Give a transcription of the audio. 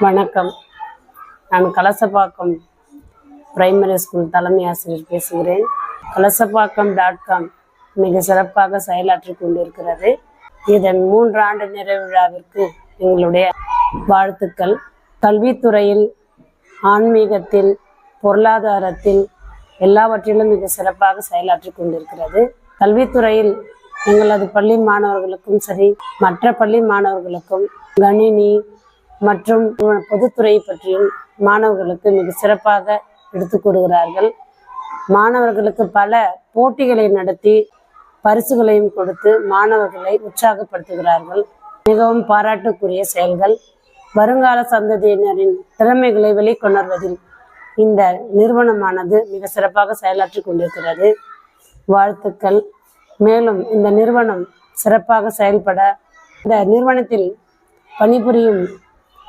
வணக்கம். நான் Kalasapakkam primary school தலைமை ஆசிரியர் பேசுகிறேன். கலசப்பாக்கம்.com மிக சிறப்பாக செயலாற்றி கொண்டிருக்கிறது. இதன் 3 ஆண்டு நிறைவு விழாவிற்கு எங்களுடைய வாழ்த்துக்கள். கல்வித்துறையில், ஆன்மீகத்தில், பொருளாதாரத்தில் எல்லாவற்றிலும் மிக சிறப்பாக செயலாற்றி கொண்டிருக்கிறது. கல்வித்துறையில் எங்களது பள்ளி மாணவர்களுக்கும் சரி, மற்ற பள்ளி மாணவர்களுக்கும் கணினி மற்றும் பொதுத்துறை பற்றியும் மாணவர்களுக்கு மிக சிறப்பாக எடுத்துக் கூறுகிறார்கள். மாணவர்களுக்கு பல போட்டிகளை நடத்தி பரிசுகளையும் கொடுத்து மாணவர்களை உற்சாகப்படுத்துகிறார்கள். மிகவும் பாராட்டுக்குரிய செயல்கள். வருங்கால சந்ததியினரின் திறமைகளை வெளிக்கொணர்வதில் இந்த நிறுவனமானது மிக சிறப்பாக செயலாற்றி கொண்டிருக்கிறது. வாழ்த்துக்கள். மேலும் இந்த நிறுவனம் சிறப்பாக செயல்பட, இந்த நிறுவனத்தில் பணிபுரியும்